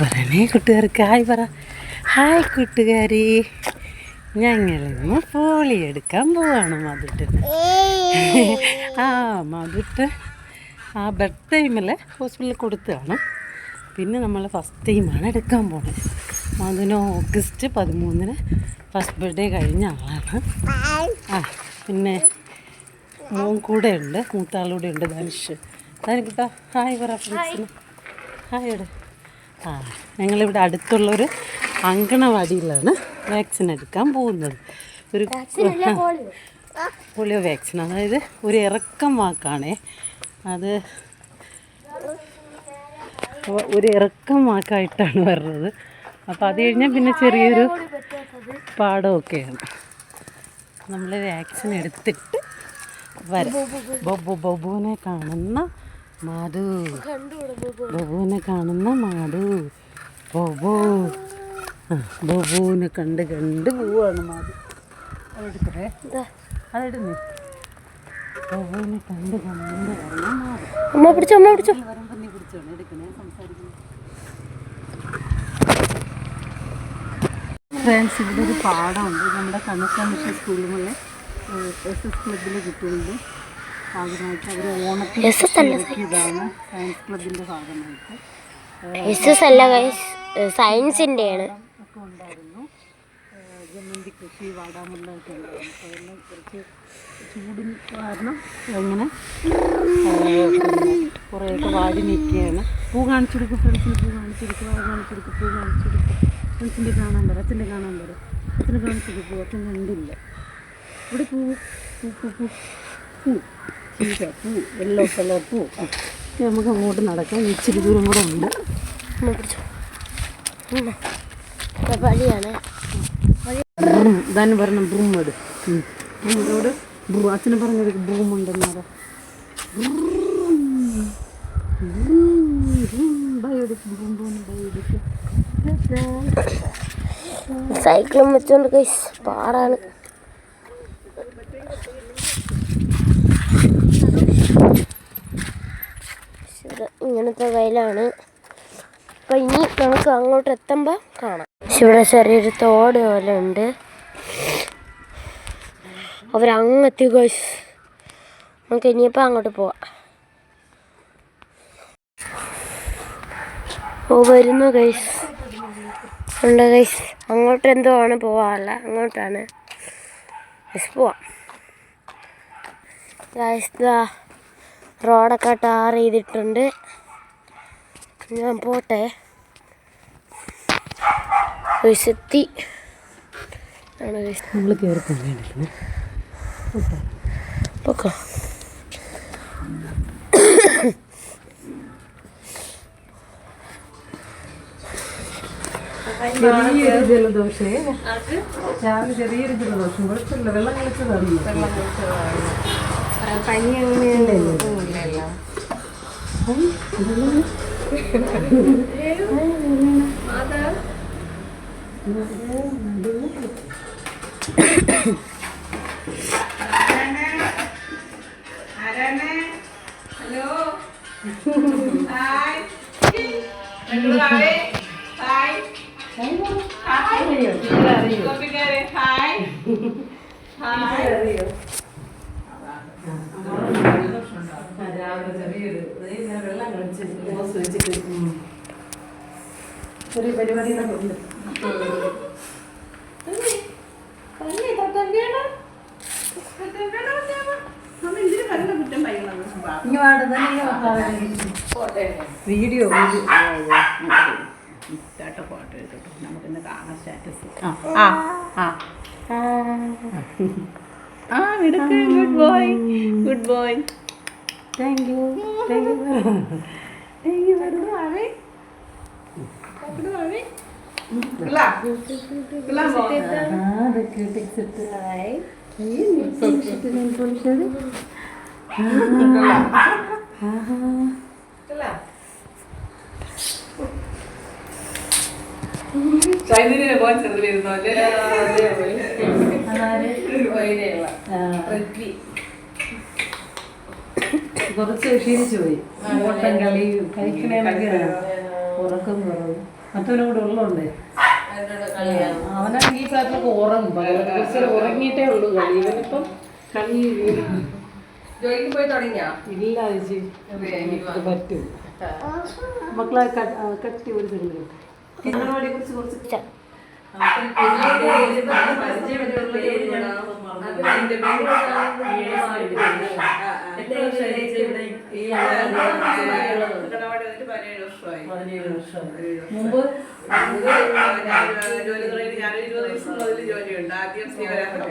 പറയണേ കൂട്ടുകാർക്ക് ഹായ് പറ. ഹായ് കൂട്ടുകാരി, ഞങ്ങളിന്ന് പോളി എടുക്കാൻ പോവാണ് മധുട്ടിന്. ആ മധുട്ട് ആ ബർത്ത് ടൈമിൽ ഹോസ്പിറ്റലിൽ കൊടുത്തതാണ്. പിന്നെ നമ്മൾ ഫസ്റ്റ് ടൈമാണ് എടുക്കാൻ പോകുന്നത്. മധുന് ഓഗസ്റ്റ് 13 ഫസ്റ്റ് ബർത്ത്ഡേ കഴിഞ്ഞ ആളാണ്. ആ പിന്നെ മോൻ കൂടെ ഉണ്ട്, മൂത്താളൂടെ ഉണ്ട്, ധനുഷ്. ധനുക്കുട്ടാ ഹായ് പറ ഫ്രണ്ട്സിന്. ഹായ് ഇവിടെ. ആ ഞങ്ങളിവിടെ അടുത്തുള്ളൊരു അങ്കണവാടിയിലാണ് വാക്സിൻ എടുക്കാൻ പോകുന്നത്. ഒരു പോളിയോ വാക്സിൻ, അതായത് ഒരു ഇറക്കം വാക്കാണേ. അത് ഒരു ഇറക്കം വാക്കായിട്ടാണ് വരുന്നത്. അപ്പോൾ അത് കഴിഞ്ഞാൽ പിന്നെ ചെറിയൊരു പാടമൊക്കെയാണ്. നമ്മൾ വാക്സിൻ എടുത്തിട്ട് വരാം. ബൊബുവിനെ കാണുന്ന മാധു, ബൊബുവിനെ കാണുന്ന മാധു, ബൊബുവിനെ കണ്ട് പോവാണ് മാധു. അതെടുക്കേ, അതെടുന്നേ. ബൊബുവിനെ കണ്ട് വരണം മാധു. വരുമ്പോൾ നീ പിടിച്ചോണം, എടുക്കണേ, സംസാരിക്കണം. ഫ്രണ്ട്സ്, ഇവിടെ ഒരു പാടമുണ്ട്. നമ്മുടെ കണ്ണൂർ മിഷൻ സ്കൂളിൽ SS ക്ലബിലെ കുട്ടികളുടെ ഭാഗമായിട്ട് അവർ ഓണത്തിന് ഇതാണ്. സയൻസ് ക്ലബിൻ്റെ ഭാഗമായിട്ട് സയൻസിൻ്റെയാണ് ഒക്കെ ഉണ്ടായിരുന്നു. ജമന്തി കൃഷി, വാടാമുല്ല ഒക്കെ ഉണ്ടായിരുന്നു. അപ്പോൾ എല്ലാം കുറച്ച് ചൂടിന് കാരണം ഇങ്ങനെ കുറേയൊക്കെ വാടി നിൽക്കുകയാണ്. പൂ കാണിച്ചു കൊടുക്കും ഫ്രണ്ട്സിന്, പൂ കാണിച്ചു കൊടുക്കും, വാഴ കാണിച്ചു കൊടുക്കും, പൂ കാണിച്ചു കൊടുക്കും. ഫ്രണ്ട്സിൻ്റെ കാണാൻ പറ, അച്ഛൻ്റെ കാണാൻ പറ. അച്ഛനെ കാണിച്ചു കൊടുക്കും, അച്ഛൻ കണ്ടില്ല. ഇവിടെ പൂ പൂ പൂ പൂ പൂ ചീര പൂ, യെല്ലോ കളർ പൂ. നമുക്ക് അങ്ങോട്ട് നടക്കാം, ഇച്ചിരി ദൂരം കൂടെ ഉണ്ട്. ഇതാനും പറയണം ബ്രൂമോട്. ബ്രൂമോട് അച്ഛന് പറഞ്ഞത് ബ്രൂമുണ്ടെന്നാ. സൈക്കിളും വെച്ചോണ്ട് പാടാണ്. ഇങ്ങനത്തെ വയലാണ്. അപ്പം ഇനി നമുക്ക് അങ്ങോട്ട് എത്തുമ്പോൾ കാണാം. ഇവിടെ ചെറിയൊരു തോട് പോലെ ഉണ്ട്. അവരങ്ങെത്തി ഗൈസ്. നമുക്ക് ഇനിയിപ്പോൾ അങ്ങോട്ട് പോവാം. വരുന്നു ഗൈസ്, ഉണ്ട് ഗൈസ്. അങ്ങോട്ട് എന്തോ ആണ് പോവാനുള്ള, അങ്ങോട്ടാണ് ഗൈസ്. പോവാം ഗൈസ്. റോഡൊക്കെ ടാർ ചെയ്തിട്ടുണ്ട്. ഞാൻ പോട്ടെ എത്തി. നമ്മൾ കയറി പൊക്കോ. ചെറിയൊരു ജലദോഷേ, രാവിലെ ചെറിയൊരു ജലദോഷം. കുഴപ്പമില്ല, വെള്ളം കളിച്ചതാണ്. പനി അങ്ങനെയല്ലോ. ചെറിയ പരിപാടികളൊക്കെ ഉണ്ട്. വീഡിയോ ഫോട്ടോ എടുക്കട്ടോ, നമുക്കിന്ന് കാണാം status. Good boy, good boy. Thank you, thank you, thank you. Chaitanya പോകാൻ ചെറുത് വരുന്നു അല്ലേ? കുറച്ച് ക്ഷീണിച്ചു പോയി ഓട്ടം കളി കഴിക്കണേന്നൊക്കെ ഉറക്കം കുറവ് മറ്റവനും കൂടെ ഉള്ളതുകൊണ്ടേ അവനാണെങ്കിൽ ഈ പ്രായത്തിലൊക്കെ ഉറങ്ങും കുറച്ച് ഉറങ്ങിയിട്ടേ ഉള്ളൂ കളി ഇവനിപ്പം കളി ജോലിക്ക് പോയി തുടങ്ങിയാ? ഇല്ല ചേച്ചി പറ്റും മക്കളെ കട്ടി ഒരു സെക്കൻഡ് അംഗനവാടിയെ കുറിച്ച് കുറച്ച് മുമ്പ് ജോലി തുടങ്ങി ഞാൻ 20 ദിവസം മുതൽ ജോലിയുണ്ട്. ആദ്യം ചെട്ടികളങ്ങര,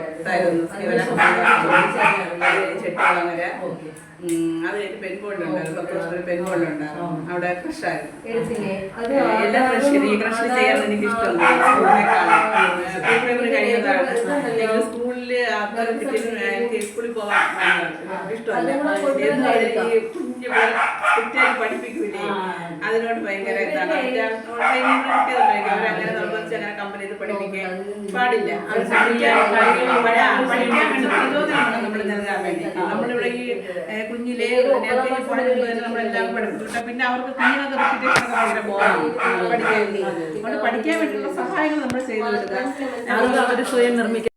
അത് കഴിഞ്ഞ് പെൺകോളിലുണ്ടായിരുന്നു. 10 വർഷം പെൺകോളിലുണ്ടായിരുന്നു. അവിടെ കൃഷിയായിരുന്നു. എല്ലാം കൃഷി ചെയ്യാൻ എനിക്ക് ഇഷ്ടമാണ്. കഴിയുന്നതാണ് സ്കൂളിൽ ആൾക്കാരെ കിട്ടിയത്. എനിക്ക് സ്കൂളിൽ പോകാൻ ഇഷ്ടമല്ല. ഈ കുഞ്ഞു കുട്ടികൾ പഠിപ്പിക്കൂലേ, അതിനോട് ഭയങ്കര ഇതാണ്. അവരങ്ങനെ നിർബന്ധിച്ച് അങ്ങനെ കമ്പനിയിൽ പഠിപ്പിക്കാൻ പാടില്ല. അവർ പഠിക്കാൻ വേണ്ടി പ്രചോദനമാണ് നമ്മൾ നൽകാൻ വേണ്ടി. നമ്മളിവിടെ ഈ കുഞ്ഞിലെ നമ്മളെല്ലാം പഠിപ്പിച്ചു. പിന്നെ അവർക്ക് കുഞ്ഞിനൊക്കെ റെപ്യൂട്ടേഷനൊക്കെ ഭയങ്കര ബോധമാണ് പഠിക്കാൻ വേണ്ടിയുള്ള സഹായങ്ങൾ നമ്മൾ ചെയ്തു കൊടുക്കുക. അത് അവർ സ്വയം നിർമ്മിക്കുക.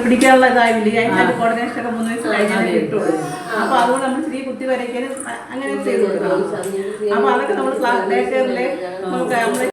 പിടിക്കാനുള്ള ഇതായില്ല. അതിൻ്റെ കോർഡിനേഷനൊക്കെ 3 വയസ്സ് കഴിഞ്ഞാൽ കിട്ടുള്ളൂ. അപ്പോൾ അതുകൊണ്ട് നമ്മൾ ചെറിയ കുത്തി വരയ്ക്കാനും അങ്ങനെ ചെയ്തു കൊടുക്കണം. അപ്പോൾ അതൊക്കെ നമ്മൾ ഡേ കെയറിലെ നമ്മൾ